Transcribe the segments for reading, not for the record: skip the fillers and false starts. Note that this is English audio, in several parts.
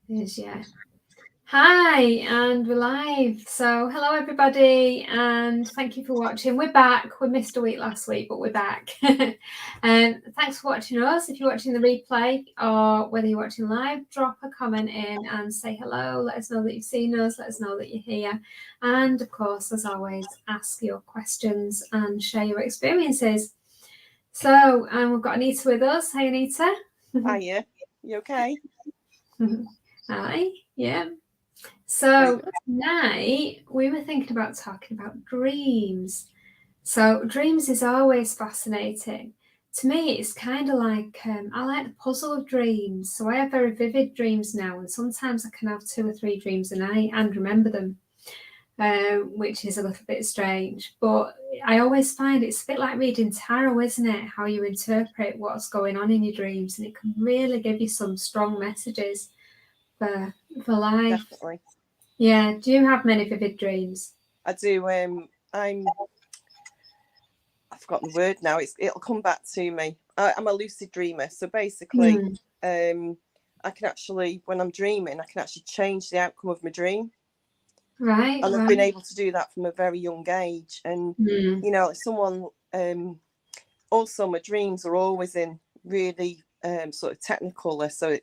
Is yeah. Hi, and we're live. So, hello everybody, and thank you for watching. We're back. We missed a week last week, but we're back. And thanks for watching us. If you're watching the replay or whether you're watching live, drop a comment in and say hello. Let us know that you've seen us. Let us know that you're here. And of course, as always, ask your questions and share your experiences. So, we've got Anita with us. Hey, Anita. Hiya, you okay? Hi. Yeah. Very So good. tonight we were thinking about talking about dreams. So dreams is always fascinating. To me, it's kind of like I like the puzzle of dreams. So I have very vivid dreams now, and sometimes I can have 2 or 3 dreams a night and remember them, which is a little bit strange. But I always find it's a bit like reading tarot, isn't it? How you interpret what's going on in your dreams, and it can really give you some strong messages for life. Definitely. Yeah. Do you have many vivid dreams? I do. I've forgotten the word now. It'll come back to me. I'm a lucid dreamer, so basically, Mm. I can actually, when I'm dreaming, I can actually change the outcome of my dream, Right, and I've been right. able to do that from a very young age. And Mm. like someone, also my dreams are always in really sort of technical. So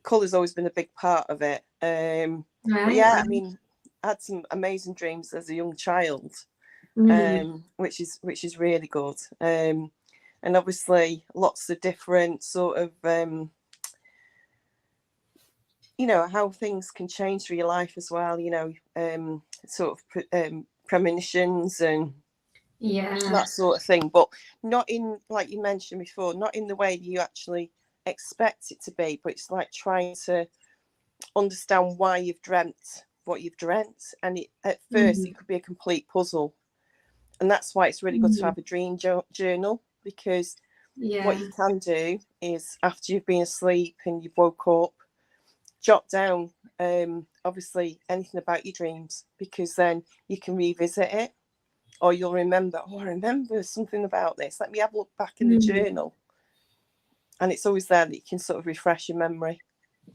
colour's always been a big part of it. But Right, yeah, I right. mean, I had some amazing dreams as a young child, Mm. which is really good. And obviously, lots of different sort of how things can change through your life as well. Sort of premonitions and Yeah. that sort of thing, but not in, like you mentioned before, not in the way you actually expect it to be. But it's like trying to understand why you've dreamt what you've dreamt, and at first Mm. it could be a complete puzzle. And that's why it's really good to Mm. have a dream journal, because what Yeah. you can do is, after you've been asleep and you've woke up, jot down obviously anything about your dreams, because then you can revisit it, or you'll remember, oh, I remember something about this, let me have a look back in the Mm. journal. And it's always there that you can sort of refresh your memory.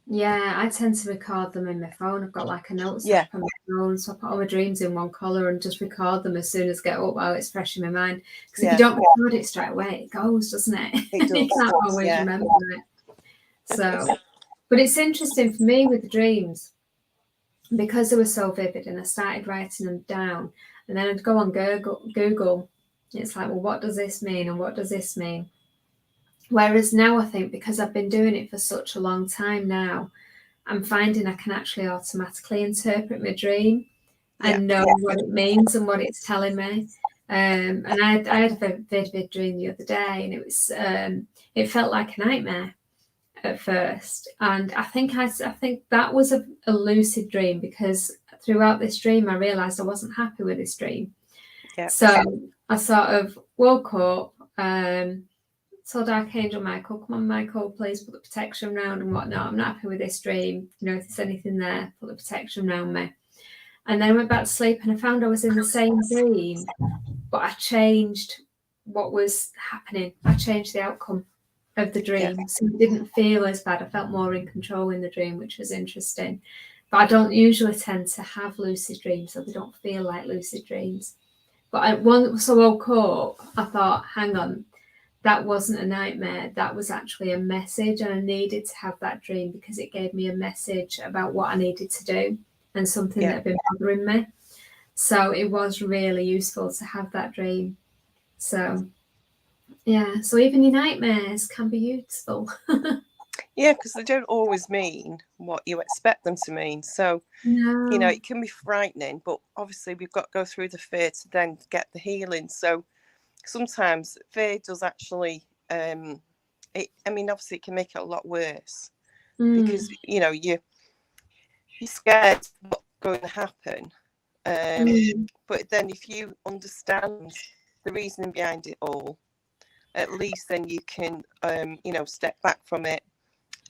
Yeah, I tend to record them in my phone. I've got like a notes app Yeah, on my phone, so I put all my dreams in one colour and just record them as soon as I get up while it's fresh in my mind. Because if you yeah, don't record it straight away, it goes, doesn't it? it You does. can't always Yeah, remember it. So, but it's interesting for me with the dreams because they were so vivid, and I started writing them down, and then I'd go on Google. It's like, well, what does this mean, and what does this mean? Whereas now, I think because I've been doing it for such a long time now, I'm finding I can actually automatically interpret my dream yeah, and know what it means and what it's telling me. And I had a vivid dream the other day, and it felt like a nightmare at first, and I think that was a lucid dream, because throughout this dream I realised I wasn't happy with this dream. yeah, So I sort of woke up, told Archangel Michael, "Come on, Michael, please put the protection around and whatnot. I'm not happy with this dream. If there's anything there, put the protection around me." And then I went back to sleep, and I found I was in the same dream, but I changed what was happening. I changed the outcome of the yeah, dream. So it didn't feel as bad. I felt more in control in the dream, which was interesting. But I don't usually tend to have lucid dreams, so they don't feel like lucid dreams. But once I woke up, I thought, hang on, that wasn't a nightmare. That was actually a message, and I needed to have that dream because it gave me a message about what I needed to do and something that yeah. had been bothering me. So it was really useful to have that dream. So yeah, so even your nightmares can be useful. Yeah, because they don't always mean what you expect them to mean. So, No. it can be frightening, but obviously we've got to go through the fear to then get the healing. So sometimes fear does actually, obviously it can make it a lot worse, because, Mm. you're scared of what's going to happen. Mm. But then if you understand the reasoning behind it all, at least then you can, step back from it,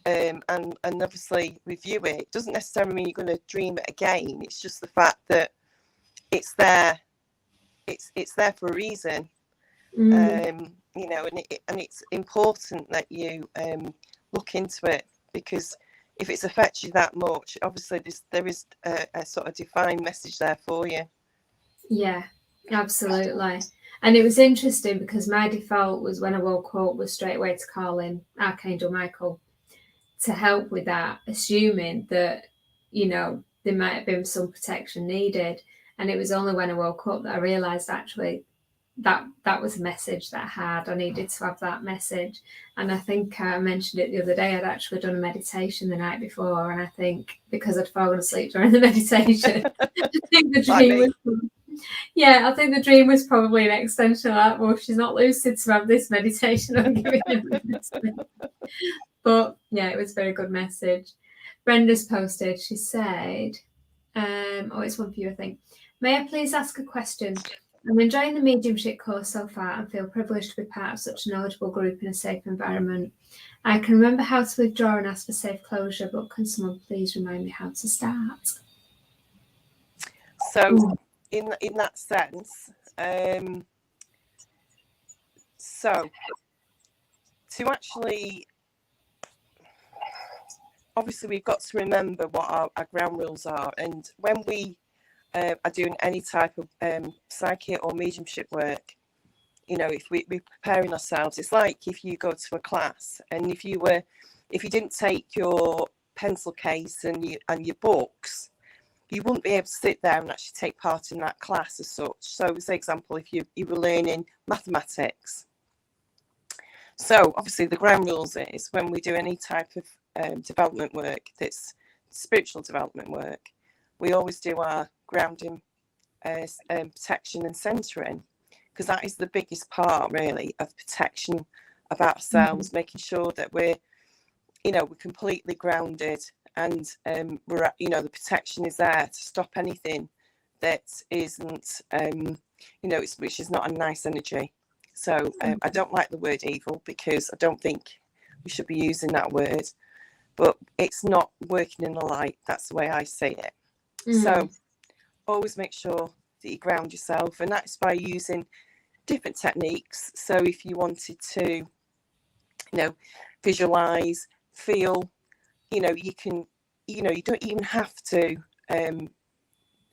and obviously review it. It doesn't necessarily mean you're going to dream it again. It's just the fact that it's there. It's there for a reason. Mm. And it's important that you look into it, because if it's affected you that much, obviously there is a sort of defined message there for you. Yeah, absolutely. And it was interesting because my default was, when I woke up, was straight away to call in Archangel Michael to help with that, assuming that, you know, there might have been some protection needed. And it was only when I woke up that I realised actually that was a message that I needed to have that message. And I think I mentioned it the other day, I'd actually done a meditation the night before, and I think because I'd fallen asleep during the meditation, I think the dream I think the dream was probably an extension of that. Well, she's not lucid to have this meditation, I'm giving her. But yeah, it was a very good message. Brenda's posted, she said, it's one for you, I think. May I please ask a question? I'm enjoying the mediumship course so far and feel privileged to be part of such a knowledgeable group in a safe environment. I can remember how to withdraw and ask for safe closure, but can someone please remind me how to start? So in that sense, so to actually, obviously we've got to remember what our ground rules are, and when we are doing any type of psychic or mediumship work, you know, if we're preparing ourselves, it's like if you go to a class and if you didn't take your pencil case and your books, you wouldn't be able to sit there and actually take part in that class as such. So, for example, if you were learning mathematics, so obviously the ground rules is when we do any type of development work, that's spiritual development work, we always do our grounding, protection and centering, because that is the biggest part really of protection about ourselves, making sure that we're completely grounded, and we're, the protection is there to stop anything that isn't, which is not a nice energy. So I don't like the word evil, because I don't think we should be using that word, but it's not working in the light. That's the way I see it. So always make sure that you ground yourself, and that's by using different techniques. So if you wanted to, visualize, feel, you can, you don't even have to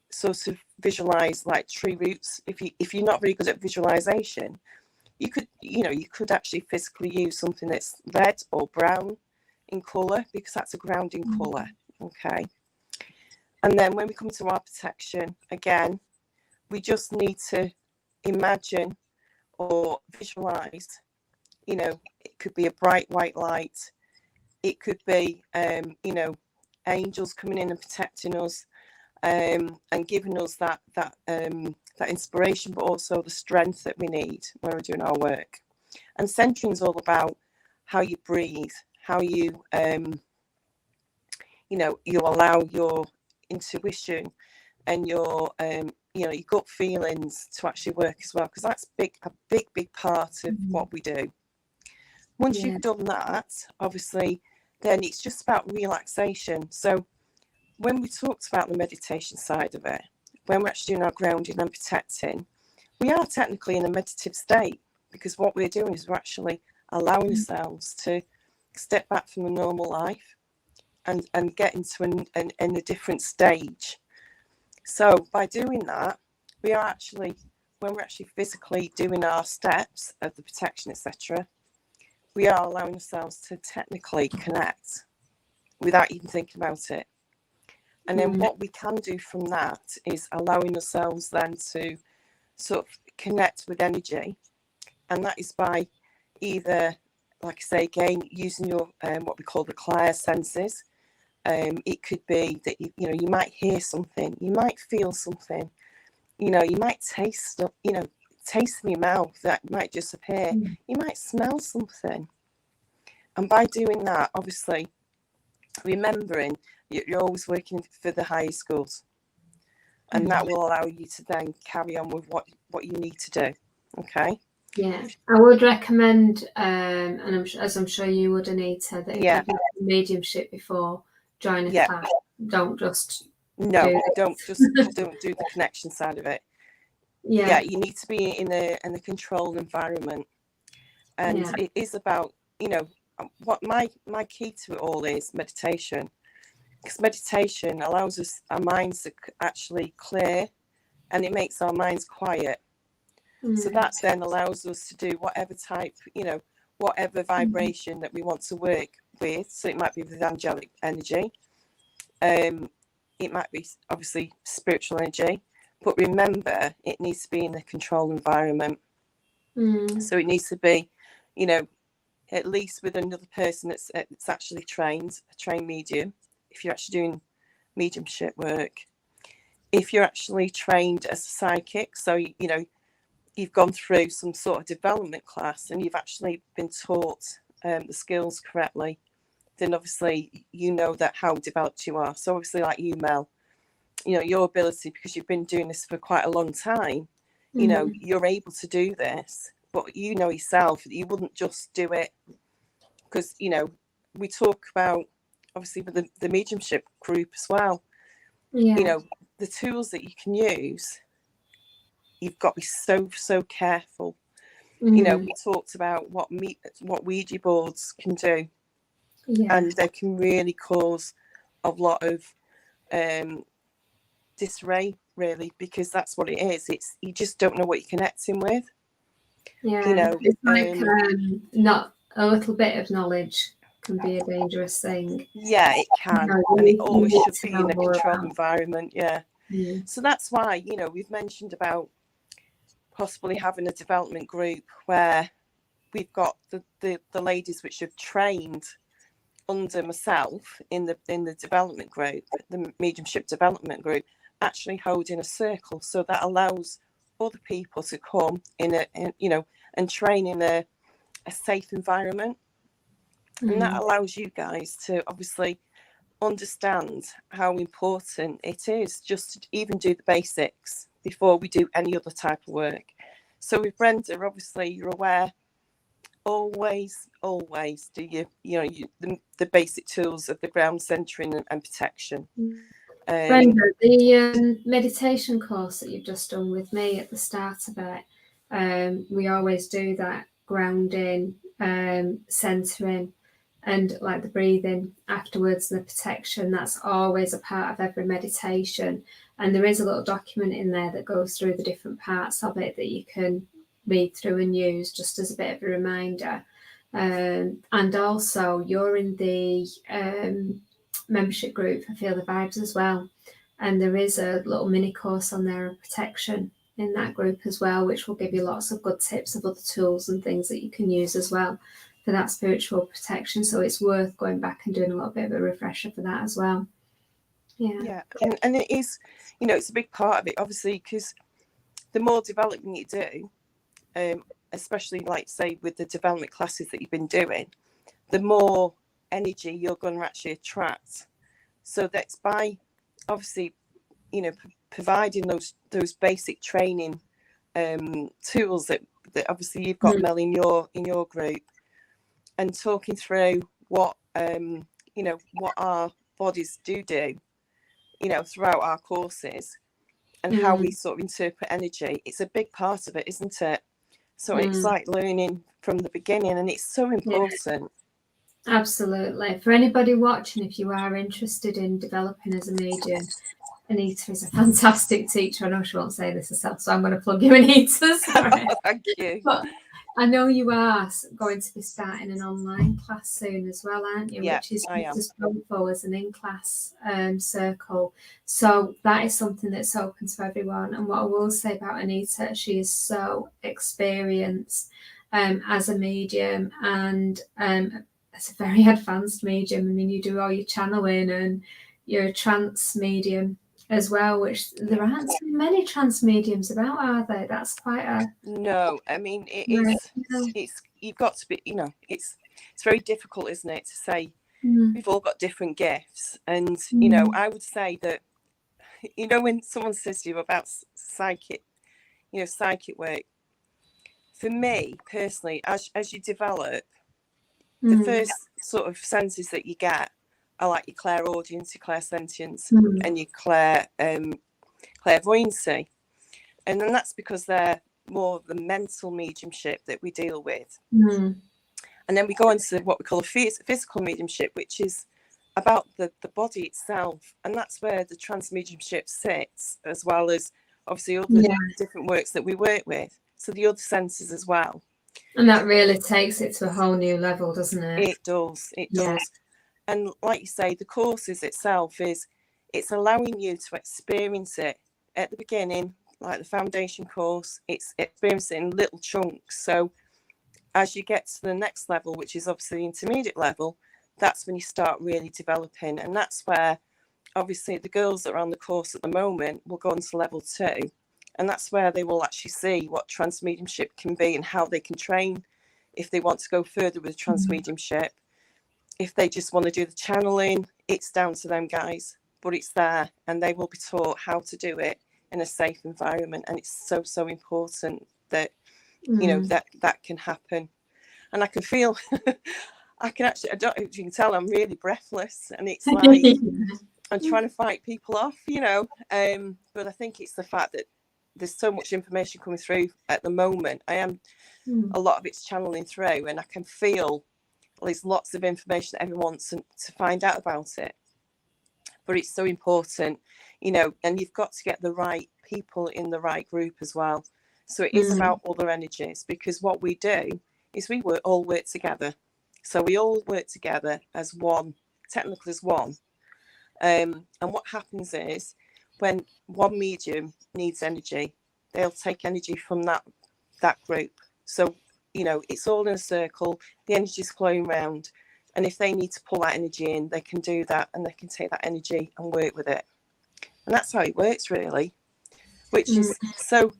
sort of visualize like tree roots. If you're not very good at visualization, you could actually physically use something that's red or brown in color, because that's a grounding color. Okay. And then when we come to our protection, again, we just need to imagine or visualize, it could be a bright white light. It could be, angels coming in and protecting us, and giving us that inspiration, but also the strength that we need when we're doing our work. And centering is all about how you breathe, how you, you allow your intuition and your your gut feelings to actually work as well, because that's a big part of what we do. Once you've done that, obviously, then it's just about relaxation. So when we talked about the meditation side of it, when we're actually doing our grounding and protecting, we are technically in a meditative state, because what we're doing is we're actually allowing ourselves to step back from the normal life and get into a different stage. So by doing that, we are actually, when we're actually physically doing our steps of the protection, etc., we are allowing ourselves to technically connect without even thinking about it. And then what we can do from that is allowing ourselves then to sort of connect with energy. And that is by either, like I say again, using your what we call the clair senses. It could be that you might hear something, you might feel something, you might taste, taste in your mouth that might just appear. You might smell something. And by doing that, obviously, remembering you're always working for the higher schools, and that will allow you to then carry on with what you need to do. Okay. Yeah, I would recommend, and I'm sure you would, Anita, that if you do mediumship before joining a class, don't just don't do the connection side of it. Yeah, you need to be in a controlled environment, and it is about what my key to it all is meditation. because meditation allows us, our minds to actually clear, and it makes our minds quiet. So that then allows us to do whatever type, whatever vibration that we want to work with. So it might be with angelic energy. It might be obviously spiritual energy. But remember, it needs to be in a controlled environment. So it needs to be, at least with another person that's actually trained, a trained medium. If you're actually doing mediumship work, if you're actually trained as a psychic, so you've gone through some sort of development class and you've actually been taught the skills correctly, then obviously you know that how developed you are. So obviously, like you, Mel, your ability, because you've been doing this for quite a long time, you're able to do this, but you know yourself that you wouldn't just do it because, we talk about obviously with the mediumship group as well. The tools that you can use, you've got to be so careful. We talked about what Ouija boards can do, and they can really cause a lot of disarray, really, because that's what it is. It's, you just don't know what you're connecting with. It's like not a little bit of knowledge can be a dangerous thing. Yeah, it can, and it always should be in a controlled environment. So that's why we've mentioned about possibly having a development group where we've got the ladies which have trained under myself in the development group, the mediumship development group, actually holding a circle, so that allows other people to come and train in a safe environment. And that allows you guys to obviously understand how important it is just to even do the basics before we do any other type of work. So with Brenda, obviously you're aware, always do the basic tools of the ground centering and protection. Brenda, the meditation course that you've just done with me at the start of it, we always do that grounding, centering, and like the breathing afterwards, and the protection. That's always a part of every meditation, and there is a little document in there that goes through the different parts of it that you can read through and use just as a bit of a reminder. And also you're in the membership group for Feel the Vibes as well, and there is a little mini course on there of protection in that group as well, which will give you lots of good tips of other tools and things that you can use as well for that spiritual protection. So it's worth going back and doing a little bit of a refresher for that as well. And it is, it's a big part of it, obviously, because the more development you do, especially like say with the development classes that you've been doing, the more energy you're going to actually attract. So that's by obviously providing those basic training tools that obviously you've got, Mel, in your group, and talking through what what our bodies do throughout our courses, and how we sort of interpret energy. It's a big part of it, isn't it? So it's like learning from the beginning, and it's so important. Absolutely. For anybody watching, if you are interested in developing as a medium, Anita is a fantastic teacher. I know she won't say this herself, so I'm going to plug you, Anita. Sorry. Thank you. But I know you are going to be starting an online class soon as well, aren't you? Yeah, which is I am. just for as an in-class circle. So that is something that's open to everyone. And what I will say about Anita, she is so experienced as a medium, and as a very advanced medium. I mean, you do all your channeling, and you're a trance medium as well, which there aren't so many trance mediums about, are there? That's quite a... No, I mean, it's you've got to be, it's very difficult, isn't it, to say we've all got different gifts. And I would say that when someone says to you about psychic work, for me personally, as you develop, the first sort of senses that you get are like your clairaudience, your clairsentience, and your clairvoyancy. And then that's because they're more the mental mediumship that we deal with. And then we go into what we call a physical mediumship, which is about the body itself, and that's where the transmediumship sits, as well as obviously all the different works that we work with, so the other senses as well. And that really takes it to a whole new level, doesn't it? It does, it does. And like you say, the courses itself it's allowing you to experience it at the beginning, like the foundation course, it's experiencing in little chunks. So as you get to the next level, which is obviously the intermediate level, that's when you start really developing. And that's where obviously the girls that are on the course at the moment will go on to level 2. And that's where they will actually see what transmediumship can be and how they can train if they want to go further with transmediumship. If they just want to do the channeling, it's down to them, guys. But it's there, and they will be taught how to do it in a safe environment. And it's so, so important that, you know, that can happen. And I can feel, I can actually, I don't know if you can tell, I'm really breathless. And it's like, I'm trying to fight people off, you know. But I think it's the fact that there's so much information coming through at the moment. I am, a lot of it's channeling through, and I can feel there's lots of information that everyone wants to find out about it. But it's so important, you know, and you've got to get the right people in the right group as well. So it is about other energies, because what we do is we all work together. So we all work together as one, technically as one. And what happens is when one medium needs energy, they'll take energy from that group. So, you know, it's all in a circle, the energy's flowing around. And if they need to pull that energy in, they can do that, and they can take that energy and work with it. And that's how it works, really, which is so,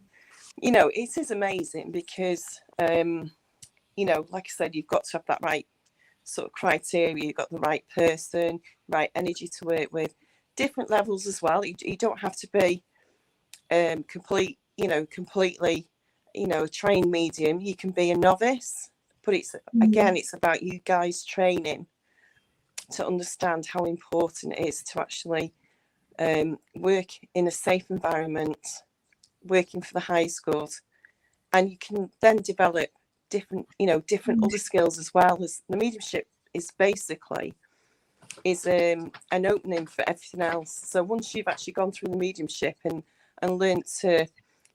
you know, it is amazing because, you know, like I said, you've got to have that right sort of criteria. You've got the right person, right energy to work with, different levels as well. You don't have to be completely, you know, a trained medium. You can be a novice. But it's, again, it's about you guys training to understand how important it is to actually work in a safe environment, working for the highest good. And you can then develop different, you know, different other skills as well. As the mediumship is basically an opening for everything else. So once you've actually gone through the mediumship and learned to,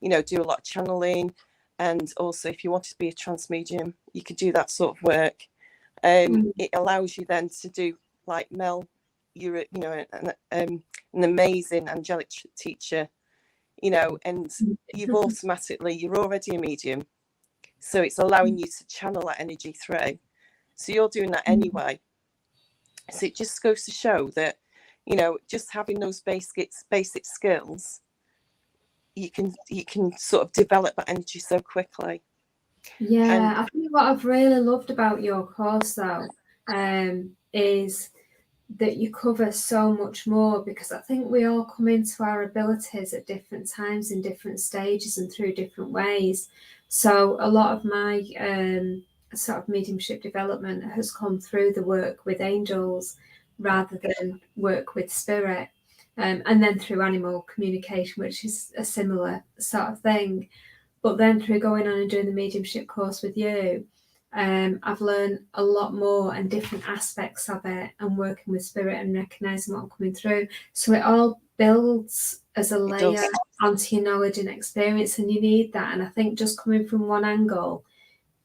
you know, do a lot of channeling, and also if you want to be a transmedium, you could do that sort of work. It allows you then to do, like Mel, you're, you know, an amazing angelic teacher, you know, and you're already a medium. So it's allowing you to channel that energy through. So you're doing that anyway. So it just goes to show that, you know, just having those basic skills, you can sort of develop that energy so quickly. Yeah, I think what I've really loved about your course though is that you cover so much more, because I think we all come into our abilities at different times in different stages and through different ways. So a lot of my sort of mediumship development has come through the work with angels rather than work with spirit. And then through animal communication, which is a similar sort of thing. But then through going on and doing the mediumship course with you, I've learned a lot more and different aspects of it, and working with spirit and recognizing what I'm coming through. So it all builds as a layer onto your knowledge and experience, and you need that. And I think just coming from one angle,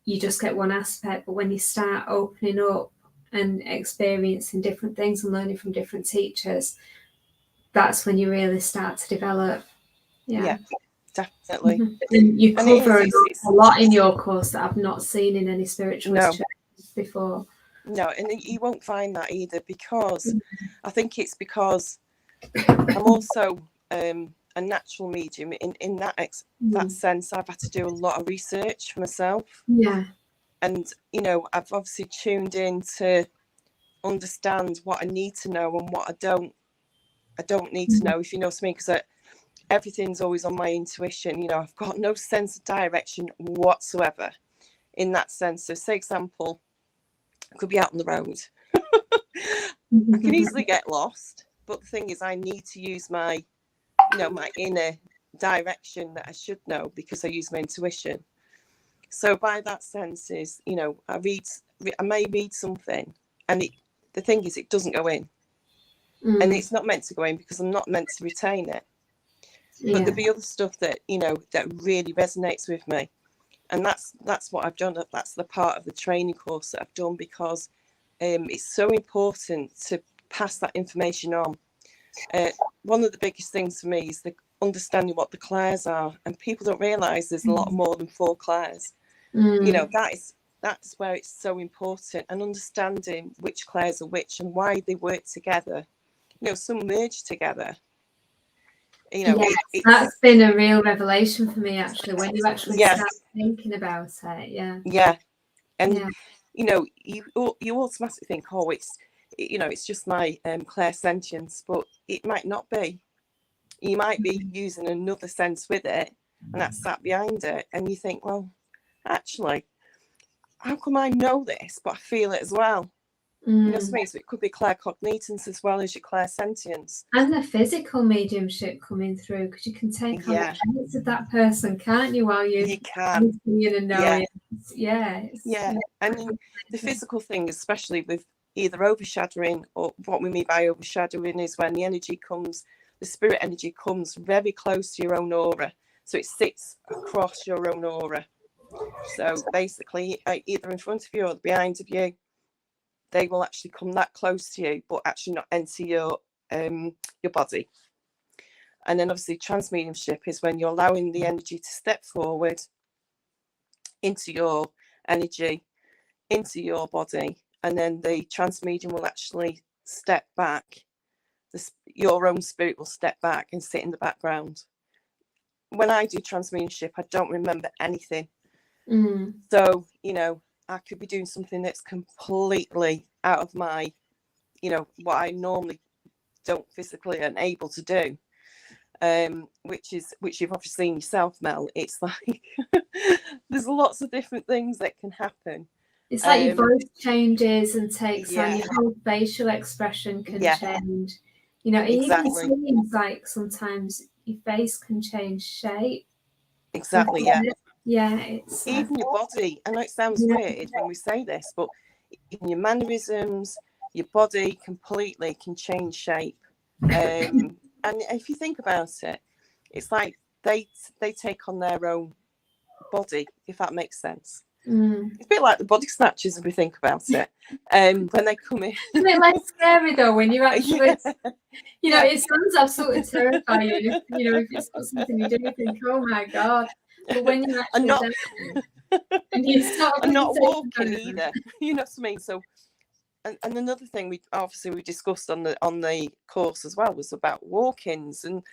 you just get one aspect. But when you start opening up and experiencing different things and learning from different teachers, that's when you really start to develop. Yeah, definitely. And you cover a lot in your course that I've not seen in any spiritualist churches before. No, and you won't find that either, because I think it's because I'm also a natural medium. In that sense, I've had to do a lot of research for myself. Yeah. And, you know, I've obviously tuned in to understand what I need to know and what I don't need to know, if you know what I mean, because everything's always on my intuition. You know, I've got no sense of direction whatsoever in that sense. So say example, I could be out on the road. I can easily get lost, but the thing is, I need to use my, you know, my inner direction that I should know, because I use my intuition. So by that sense is, you know, I may read something, and the thing is, it doesn't go in. and it's not meant to go in because I'm not meant to retain it. But there'll be other stuff that, you know, that really resonates with me. And that's what I've done. That's the part of the training course that I've done, because it's so important to pass that information on. One of the biggest things for me is the understanding what the clairs are, and people don't realise there's a lot more than 4 clairs. You know, that's where it's so important, and understanding which clairs are which and why they work together. You know, some merge together. You know, that's been a real revelation for me, actually, when you actually start thinking about it. And you know, you automatically think, oh, it's, you know, it's just my clairsentience, but it might not be. You might be using another sense with it, and that's sat behind it, and you think, well, actually, how come I know this but I feel it as well? You know what I mean? So it could be claircognitance as well as your clairsentience. And the physical mediumship coming through, because you can take on the traits of that person, can't you, while you can and knowing. And the physical thing, especially with either overshadowing, or what we mean by overshadowing is when the energy comes, the spirit energy comes very close to your own aura, so it sits across your own aura. So basically, either in front of you or behind of you, they will actually come that close to you, but actually not enter your body. And then obviously transmediumship is when you're allowing the energy to step forward into your energy, into your body, and then the transmedium will actually step back. Your own spirit will step back and sit in the background. When I do transmediumship, I don't remember anything. So, you know, I could be doing something that's completely out of my, you know, what I normally don't physically and able to do, which you've obviously seen yourself, Mel. It's like there's lots of different things that can happen. It's like your voice changes and takes on, your whole facial expression can change. You know, it even seems like sometimes your face can change shape. Exactly, it's even your body. I know it sounds weird when we say this, but in your mannerisms, your body completely can change shape. And if you think about it, it's like they take on their own body, if that makes sense. It's a bit like the body snatchers if we think about it. When they come in, it's a bit like scary though when you actually, you know, it sounds absolutely terrifying. You know, if it's not something you do, you think, oh my god. But when you actually and you start I'm not walking either. You know what I mean? So, and another thing we discussed on the course as well was about walk-ins, and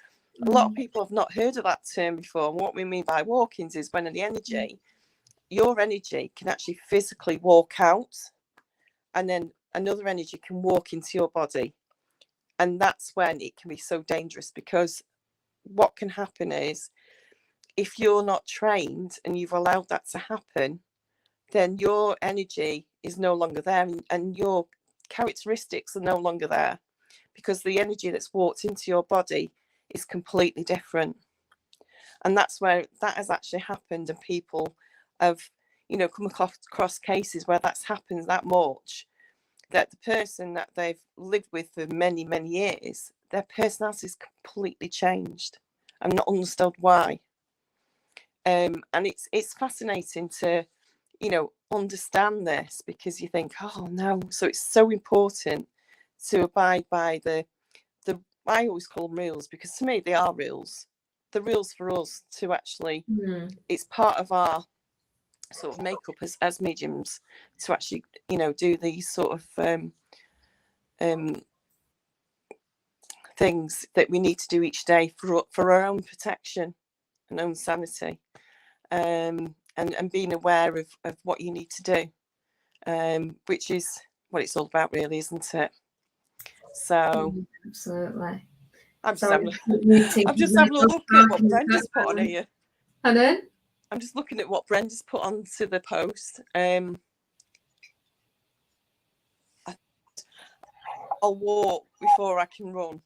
a lot of people have not heard of that term before. And what we mean by walk-ins is when your energy can actually physically walk out, and then another energy can walk into your body, and that's when it can be so dangerous, because what can happen is, if you're not trained and you've allowed that to happen, then your energy is no longer there, and your characteristics are no longer there, because the energy that's walked into your body is completely different. And that's where that has actually happened, and people have, you know, come across cases where that's happened that much, that the person that they've lived with for many, many years, their personality is completely changed and not understood why. And it's fascinating to, you know, understand this, because you think, oh no. So it's so important to abide by the I always call them rules, because to me they are rules. The rules for us to actually, it's part of our sort of makeup as mediums, to actually, you know, do these sort of things that we need to do each day for our own protection and own sanity, and being aware of what you need to do, which is what it's all about, really, isn't it? So absolutely. I'm just having a look at what Brenda's put on here. Pardon? I'm just looking at what Brenda's put onto the post. I'll walk before I can run,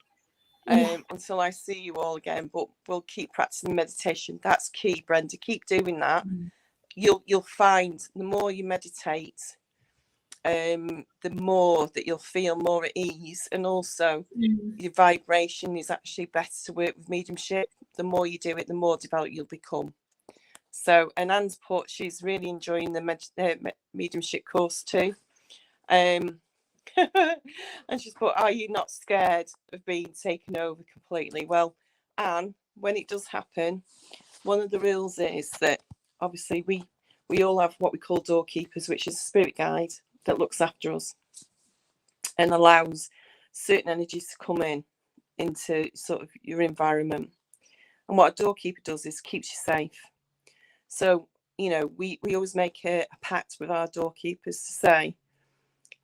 until I see you all again. But we'll keep practicing meditation. That's key, Brenda. Keep doing that. You'll find the more you meditate, the more that you'll feel more at ease, and also your vibration is actually better to work with mediumship. The more you do it, the more developed you'll become. So, and Anne's put she's really enjoying the mediumship course too. And she's put, are you not scared of being taken over completely? Well, Anne, when it does happen, one of the rules is that obviously we all have what we call doorkeepers, which is a spirit guide that looks after us and allows certain energies to come into sort of your environment. And what a doorkeeper does is keeps you safe. So, you know, we always make a pact with our doorkeepers to say,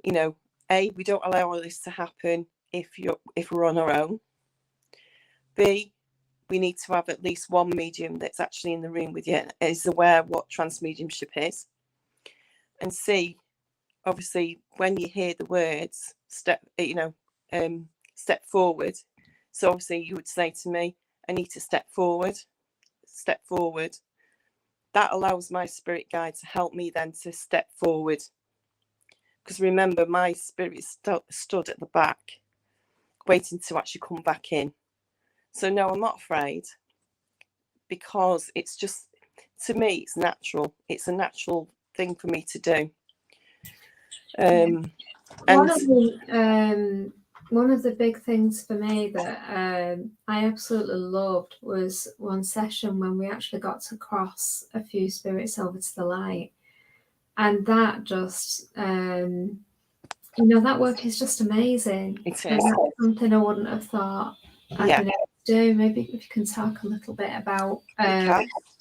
you know, A, we don't allow all this to happen if we're on our own. B, we need to have at least one medium that's actually in the room with you, is aware what transmediumship is. And C, obviously, when you hear the words step forward. So obviously you would say to me, I need to step forward. That allows my spirit guide to help me then to step forward. Because remember, my spirit stood at the back, waiting to actually come back in. So no, I'm not afraid, because it's just, to me, it's natural. It's a natural thing for me to do. One of the big things for me that I absolutely loved was one session when we actually got to cross a few spirits over to the light. And that just, that work is just amazing. It is. And that's something I wouldn't have thought I'd been able to do. Maybe if you can talk a little bit about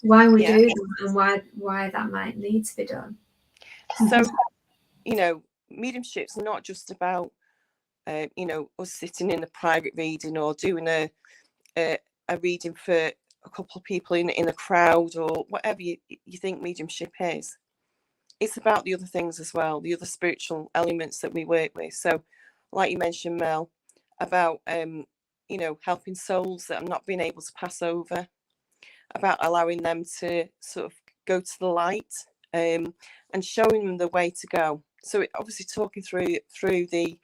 why we do that and why that might need to be done. So, mediumship's not just about, us sitting in a private reading or doing a reading for a couple of people in a crowd or whatever you think mediumship is. It's about the other things as well, the other spiritual elements that we work with. So, like you mentioned, Mel, about, helping souls that have not been able to pass over, about allowing them to sort of go to the light, and showing them the way to go. So it obviously talking through the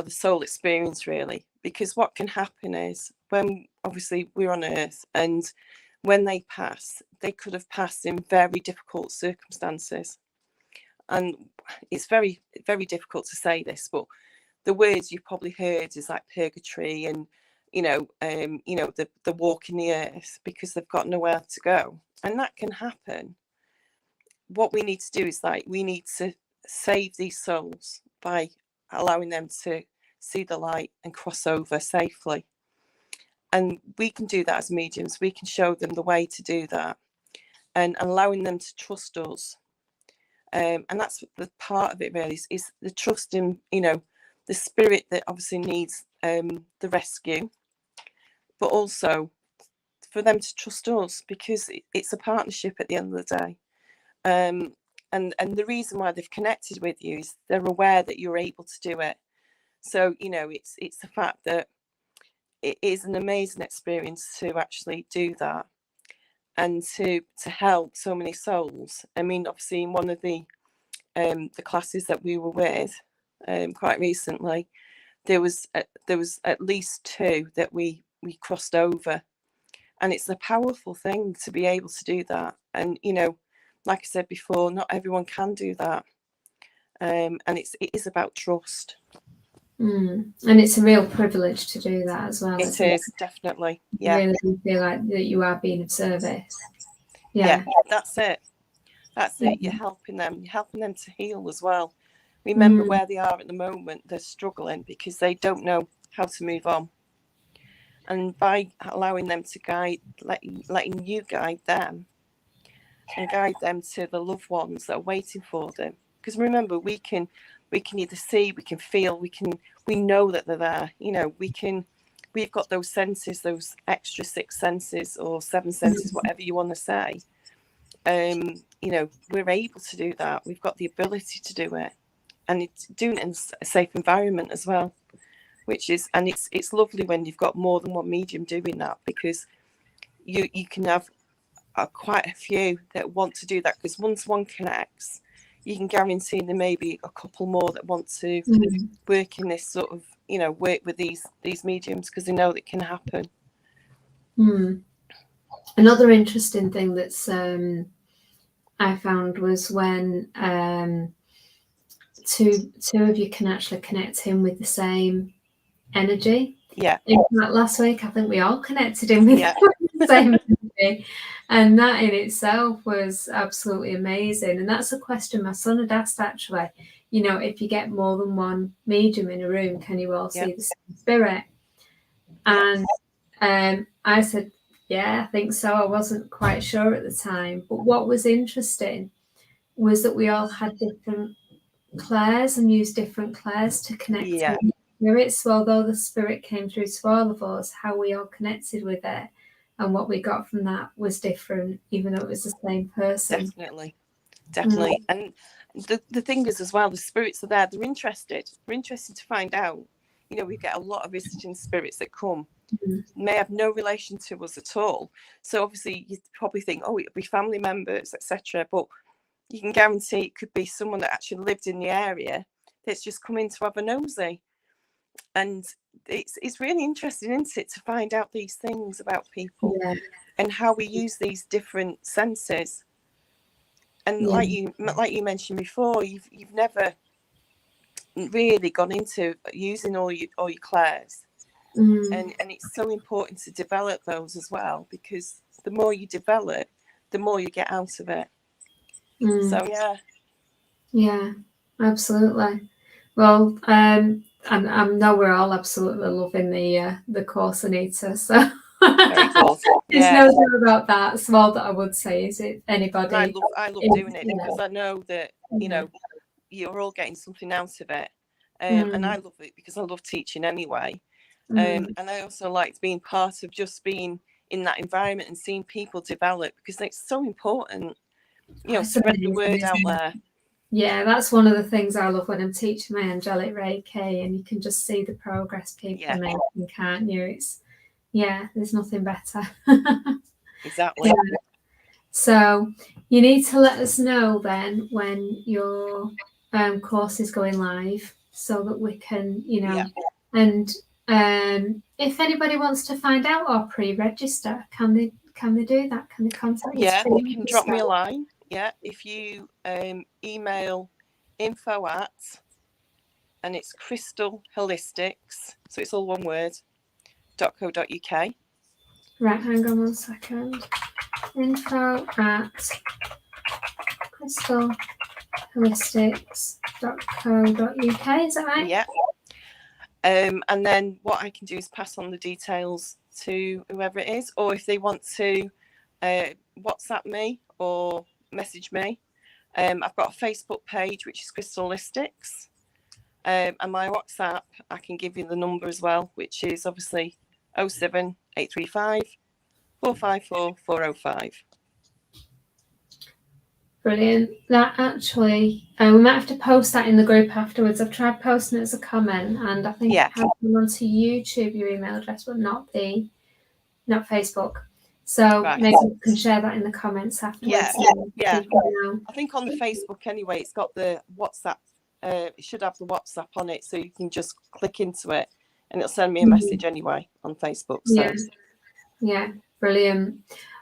soul experience, really, because what can happen is when obviously we're on earth, and when they pass, they could have passed in very difficult circumstances. And it's very, very difficult to say this, but the words you've probably heard is like purgatory and, the walk in the earth, because they've got nowhere to go. And that can happen. What we need to do is we need to save these souls by allowing them to see the light and cross over safely. And we can do that as mediums. We can show them the way to do that, and allowing them to trust us. And that's the part of it, really, is the trust in, the spirit that obviously needs the rescue, but also for them to trust us, because it's a partnership at the end of the day. And the reason why they've connected with you is they're aware that you're able to do it. So, it's the fact that it is an amazing experience to actually do that and to help so many souls. I mean, obviously, in one of the classes that we were with quite recently, there was at least 2 that we crossed over, and it's a powerful thing to be able to do that. And like I said before, not everyone can do that, and it is about trust. And it's a real privilege to do that as well. It is, definitely. Yeah. You really feel like that you are being of service. Yeah, that's it. You're helping them to heal as well. Remember where they are at the moment, they're struggling because they don't know how to move on. And by allowing them to guide, letting you guide them and guide them to the loved ones that are waiting for them. Because remember, we can either see, we can feel, we know that they're there. We've got those senses, those extra 6 senses or 7 senses, whatever you want to say. We're able to do that. We've got the ability to do it, and it's doing it in a safe environment as well, it's lovely when you've got more than one medium doing that, because you can have quite a few that want to do that, because once one connects, you can guarantee there may be a couple more that want to work in this sort of, work with these mediums, because they know that can happen. Another interesting thing that's I found was when two of you can actually connect in with the same energy. Yeah. In fact, last week I think we all connected in with the same energy, and that in itself was absolutely amazing. And that's a question my son had asked, actually. If you get more than one medium in a room, can you all see the same spirit? And I said, yeah, I think so. I wasn't quite sure at the time. But what was interesting was that we all had different clairs and used different clairs to connect with spirits. So although the spirit came through to all of us, how we all connected with it and what we got from that was different, even though it was the same person. Definitely. And the thing is as well, the spirits are there. They're interested to find out. We get a lot of visiting spirits that come, may have no relation to us at all. So obviously you probably think, oh, it'll be family members, etc. But you can guarantee it could be someone that actually lived in the area that's just come in to have a nosy. And it's really interesting, isn't it, to find out these things about people and how we use these different senses. And like you mentioned before, you've never really gone into using all your clairs. And it's so important to develop those as well, because the more you develop, the more you get out of it. So yeah, absolutely. Well, I know we're all absolutely loving the course, Anita. So very cool. There's no doubt about that. Small that I would say is it anybody. I love doing it because I know that you're all getting something out of it, and I love it because I love teaching anyway. And I also liked being part of just being in that environment and seeing people develop, because it's so important. Spread the word out there. Yeah, that's one of the things I love when I'm teaching my angelic Reiki, and you can just see the progress people are making, can't you? It's there's nothing better. Exactly. So you need to let us know then when your course is going live, so that we can, and if anybody wants to find out or pre-register, can they do that? Can they contact you? Yeah, you can drop me a line. Yeah, if you email info at, and it's Crystal Holistics, so it's all one word, .co.uk. Right, hang on 1 second. Info at crystalholistics.co.uk, is that right? Yeah. And then what I can do is pass on the details to whoever it is, or if they want to WhatsApp me or message me. I've got a Facebook page, which is Crystal Holistics, and my WhatsApp, I can give you the number as well, which is obviously 07835 454 405. Brilliant. That actually, we might have to post that in the group afterwards. I've tried posting it as a comment, and I think it has gone onto YouTube, your email address, but not Facebook. So maybe you can share that in the comments afterwards. Yeah. I think on the Facebook anyway, it's got the WhatsApp. It should have the WhatsApp on it, so you can just click into it, and it'll send me a message anyway on Facebook. So. Yeah, brilliant.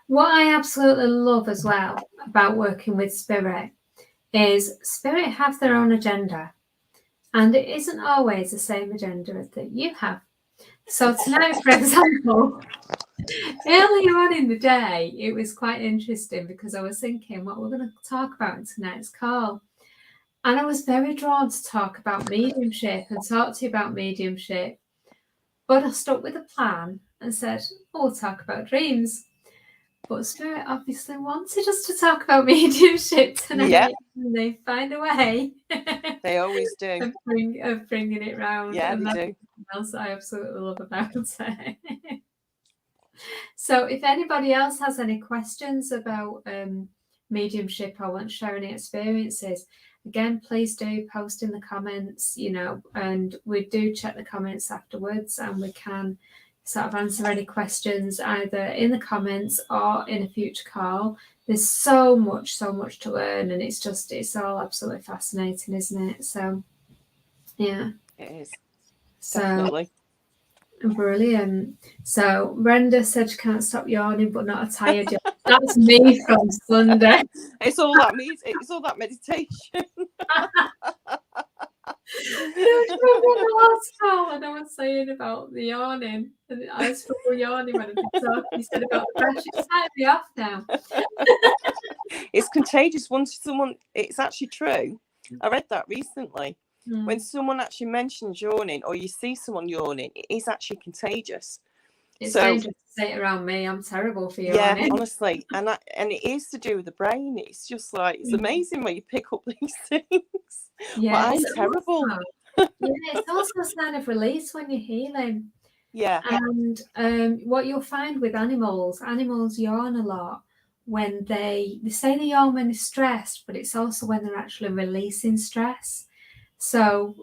What I absolutely love as well about working with Spirit is Spirit have their own agenda, and it isn't always the same agenda that you have. So tonight, for example, earlier on in the day, it was quite interesting because I was thinking what we're going to talk about in tonight's call. And I was very drawn to talk about mediumship and talk to you about mediumship. But I stuck with a plan and said, we'll talk about dreams. But Spirit obviously wanted us to talk about mediumship tonight. Yeah. And they find a way. They always do. of bringing it round. Yeah, and they that's do. something else I absolutely love about it. So if anybody else has any questions about mediumship or want to share any experiences, again, please do post in the comments, and we do check the comments afterwards, and we can sort of answer any questions either in the comments or in a future call. There's so much to learn, and it's all absolutely fascinating, isn't it? So yeah, it is. so Definitely. brilliant. So Brenda said she can't stop yawning, but not a tired yawn. That's me from Sunday. It's all that means. It's all that meditation. The last call, and I was saying about the yawning, and I struggle yawning when I'm talking. You said about the pressure. It's starting me off now. It's contagious. Once someone, it's actually true. I read that recently. When someone actually mentions yawning, or you see someone yawning, it is actually contagious. It's dangerous to say it around me. I'm terrible for yawning. Yeah, honestly, and it is to do with the brain. It's just like it's amazing when you pick up these things. Yeah, but I'm terrible. Yeah, it's also a sign of release when you're healing. Yeah. And what you'll find with animals yawn a lot when they say they yawn when they're stressed, but it's also when they're actually releasing stress. So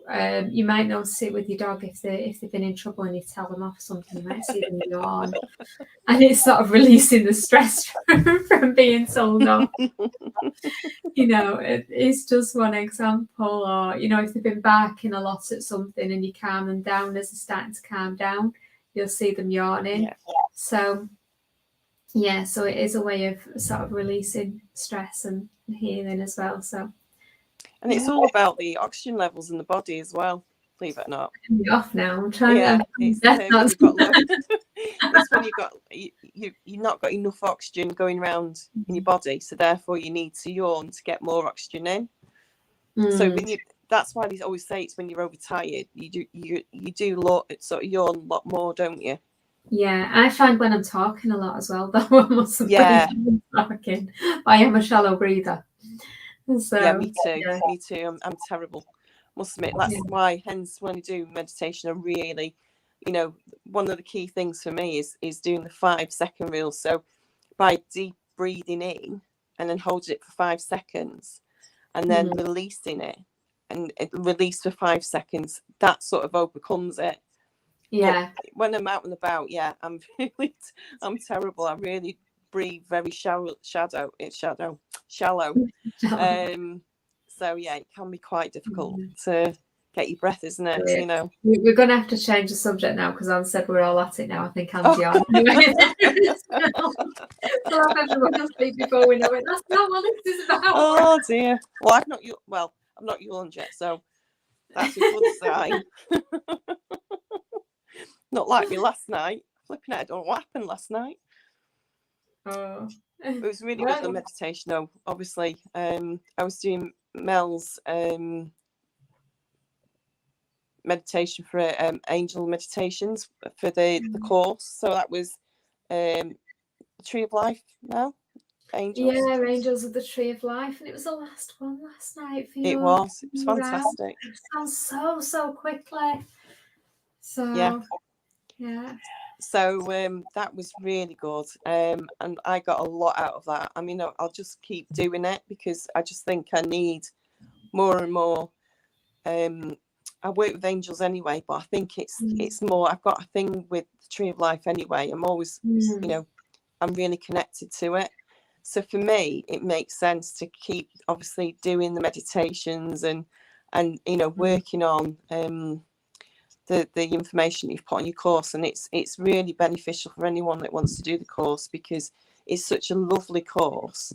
you might notice it with your dog if they've been in trouble and you tell them off something, you might see them yawn, and it's sort of releasing the stress from being told off. It's just one example. Or if they've been barking a lot at something and you calm them down as they're starting to calm down, you'll see them yawning. Yeah. So it is a way of sort of releasing stress and healing as well. So. And it's all about the oxygen levels in the body as well, believe it or not. I'm off now. I'm trying to. It's when you've not got enough oxygen going around in your body, so therefore you need to yawn to get more oxygen in. So that's why they always say it's when you're overtired, you do sort of yawn a lot more, don't you? Yeah, I find when I'm talking a lot as well, though I mustn't be talking. I am a shallow breather. So, yeah, me too. I'm terrible. Must admit, that's why. Hence, when I do meditation, I really, one of the key things for me is doing the 5-second rule. So, by deep breathing in and then holding it for 5 seconds, and then releasing it, and release for 5 seconds, that sort of overcomes it. Yeah. But when I'm out and about, I'm terrible. I really breathe very shallow. So it can be quite difficult to get your breath, isn't it? Yeah. We're going to have to change the subject now because Anne said we're all at it now. I think Anne's yawning. We'll have everyone else speak before we know it. That's not what this is about. Oh dear. Well, I'm not yawned yet, so that's a good sign. Not like me last night. Flipping out, I don't know what happened last night. Oh. It was really good, the meditation, though. Obviously, I was doing Mel's meditation for angel meditations for the course. So that was Tree of Life now. Angels. Yeah, Angels of the Tree of Life, and it was the last one last night for you. It was fantastic. It sounds so quickly. So yeah. So that was really good, and I got a lot out of that. I mean, I'll just keep doing it because I just think I need more and more. I work with angels anyway, but I think it's more. I've got a thing with the Tree of Life anyway. I'm always, I'm really connected to it. So for me, it makes sense to keep obviously doing the meditations and working on the information you've put on your course, and it's really beneficial for anyone that wants to do the course because it's such a lovely course,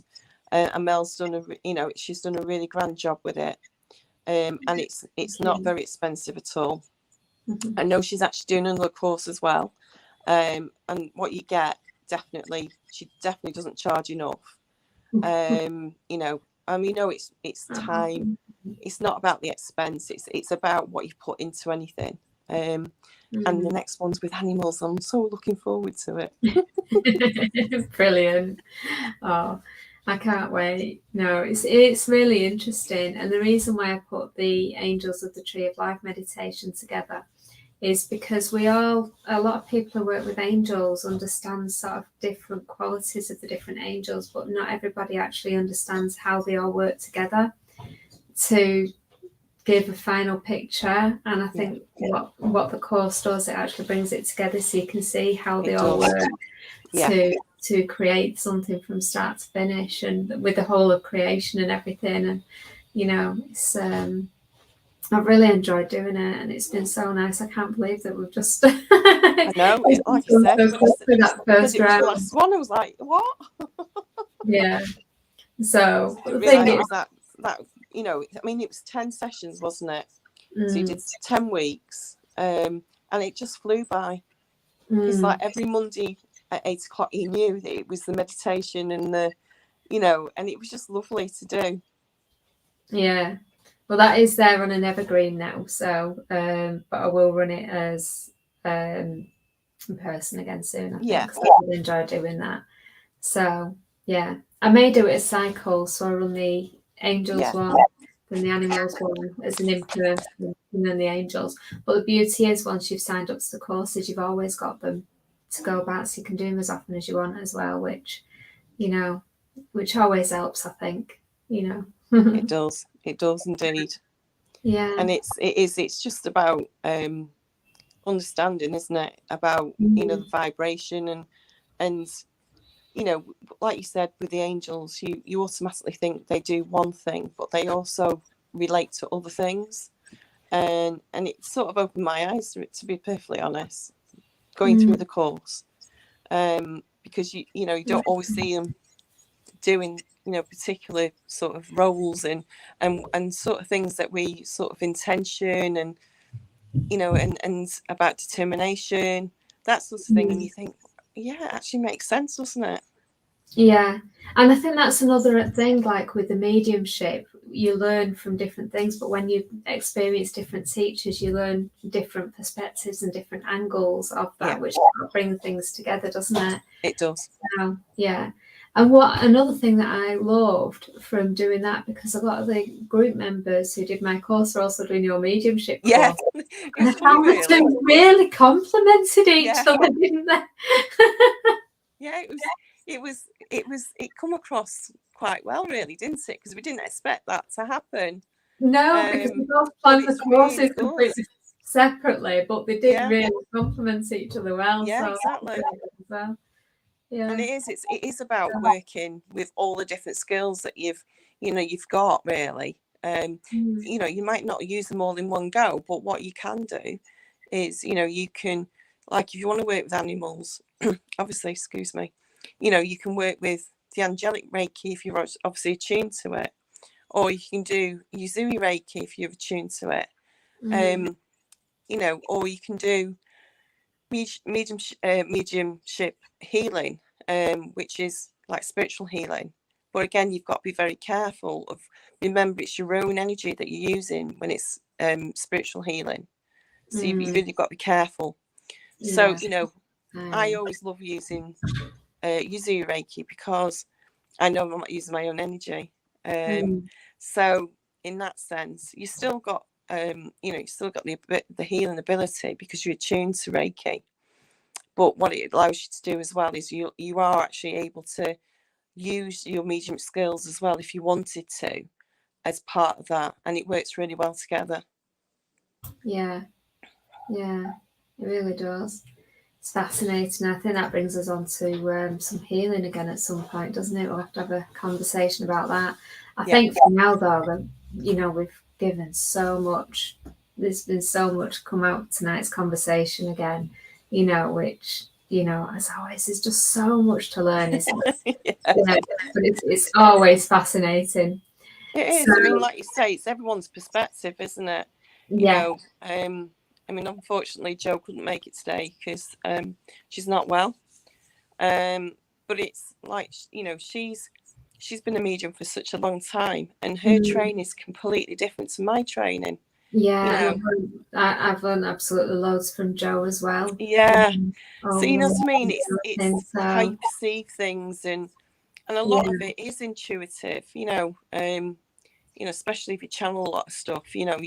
and Mel's done she's done a really grand job with it, and it's not very expensive at all. I know she's actually doing another course as well, and what you get she definitely doesn't charge enough. It's time. It's not about the expense. It's about what you put into anything. And the next one's with animals. I'm so looking forward to it. Brilliant. Oh, I can't wait. No, it's really interesting. And the reason why I put the Angels of the Tree of Life meditation together is because a lot of people who work with angels understand sort of different qualities of the different angels, but not everybody actually understands how they all work together to give a final picture. And I think what the course does, it actually brings it together so you can see how they all work to create something from start to finish, and with the whole of creation and everything. And it's I've really enjoyed doing it, and it's been so nice. I can't believe that we've just I know, like I said, that first round. The last one, I was like, what? Yeah. So the thing is that I mean, it was 10 sessions, wasn't it? So you did 10 weeks, and it just flew by. It's like every Monday at 8 o'clock, you knew that it was the meditation and the, and it was just lovely to do. Yeah. Well, that is there on an evergreen now. So, but I will run it as in person again soon. I think, 'cause I really enjoy doing that. So, yeah, I may do it as cycle. So I run the angels one, then the animals one as an in-person, and then the angels. But the beauty is, once you've signed up to the courses, you've always got them to go back, so you can do them as often as you want as well, which always helps, I think. It does indeed. Yeah. And it's just about understanding, isn't it, about the vibration and like you said with the angels, you automatically think they do one thing, but they also relate to other things, and it sort of opened my eyes to be perfectly honest, going through the course, because you don't always see them doing particular sort of roles and sort of things that we sort of intention and and about determination, that sort of thing, and you think, yeah, it actually makes sense, doesn't it? Yeah, and I think that's another thing, like with the mediumship, you learn from different things, but when you experience different teachers, you learn different perspectives and different angles of that, which brings things together, doesn't it? It does. Yeah. And another thing that I loved from doing that, because a lot of the group members who did my course are also doing your mediumship course. And I found the two really complemented each other, didn't they? Yeah, it come across quite well, really, didn't it? Because we didn't expect that to happen. No, because we both planned the courses completely separately, but they did really complement each other well. Yeah, so exactly. Well. Yeah. And it is about working with all the different skills that you've got, really. You might not use them all in one go, but what you can do is, you can, like, if you want to work with animals, obviously, excuse me, you can work with the angelic Reiki if you're obviously attuned to it, or you can do Usui Reiki if you're attuned to it, or you can do mediumship healing, which is like spiritual healing. But again, you've got to be very careful of, remember, it's your own energy that you're using when it's spiritual healing. So you've really got to be careful. So, I always love using Usui Reiki because I know I'm not using my own energy. So in that sense, you still got, you still got the healing ability because you're attuned to Reiki. But what it allows you to do as well is you are actually able to use your medium skills as well if you wanted to as part of that, and it works really well together. Yeah, it really does. It's fascinating. I think that brings us on to some healing again at some point, doesn't it? We'll have to have a conversation about that. I think for now, though, we've given so much. There's been so much come out tonight's conversation again, which, as always, there's just so much to learn, isn't it? But it's always fascinating. It is. So, I mean, like you say, it's everyone's perspective, isn't it? I mean, unfortunately, Jo couldn't make it today because she's not well. But it's like, she's been a medium for such a long time, and her training is completely different to my training. Yeah, I've learned absolutely loads from Jo as well. Yeah. So you know what I mean? It's how you perceive things, and a lot of it is intuitive. Especially if you channel a lot of stuff. You're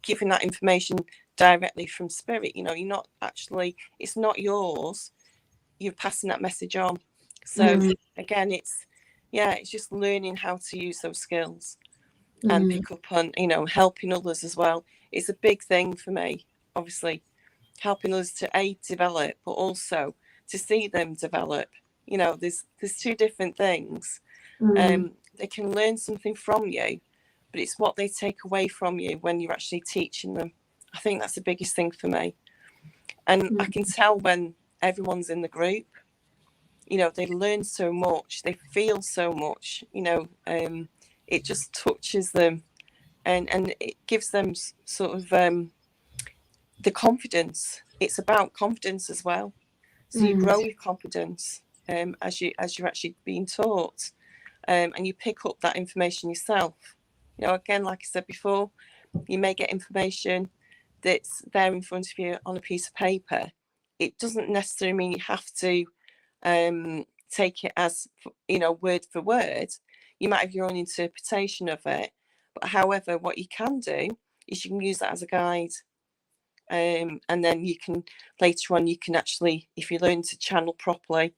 giving that information directly from spirit. You're not actually. It's not yours. You're passing that message on. So again, it's just learning how to use those skills. and pick up on, you know, helping others as well. It's a big thing for me, obviously, helping others to develop, but also to see them develop. You know, there's two different things. They can learn something from you, but it's what they take away from you when you're actually teaching them. I think that's the biggest thing for me. And I can tell when everyone's in the group, you know, they learn so much, they feel so much, you know, it just touches them, and it gives them sort of the confidence. It's about confidence as well. So you grow your confidence as you're actually being taught, and you pick up that information yourself. You know, again, like I said before, you may get information that's there in front of you on a piece of paper. It doesn't necessarily mean you have to take it as, you know, word for word. You might have your own interpretation of it, but however, what you can do is you can use that as a guide, and then you can later on, you can actually, if you learn to channel properly,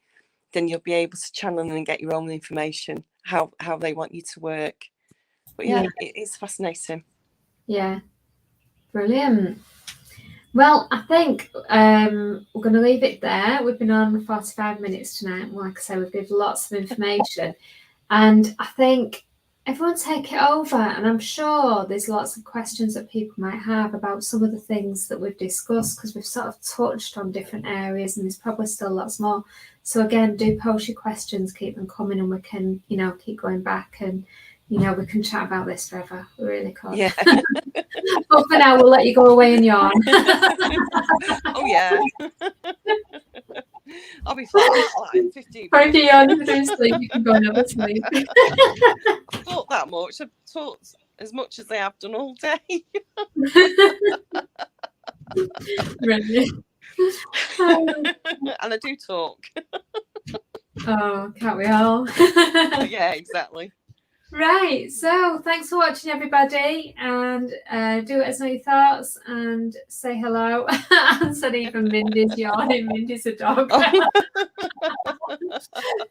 then you'll be able to channel and get your own information, how they want you to work. But yeah, it's fascinating. Yeah, brilliant. Well, I think we're going to leave it there. We've been on 45 minutes tonight. Like I say, we've given lots of information. And I think everyone take it over. And I'm sure there's lots of questions that people might have about some of the things that we've discussed, because we've sort of touched on different areas and there's probably still lots more. So again, do post your questions, keep them coming, and we can, you know, keep going back, and, you know, we can chat about this forever. We really could. Yeah. But for now, we'll let you go away and yawn. Oh yeah. I'll be fine. Like 15 Or if you yawn through sleep, you can go and have a sleep. I've talked that much. I've talked as much as I have done all day. Really? And I do talk. Oh, can't we all? Yeah, exactly. Right, so thanks for watching, everybody, and do let us know your thoughts and say hello. And said even Mindy's yawning. Mindy's a dog.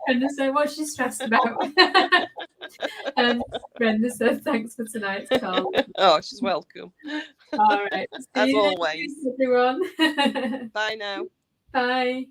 Brenda said, what's she stressed about? And Brenda said, thanks for tonight's call. Oh, she's welcome. All right. As always. Everyone. Bye now. Bye.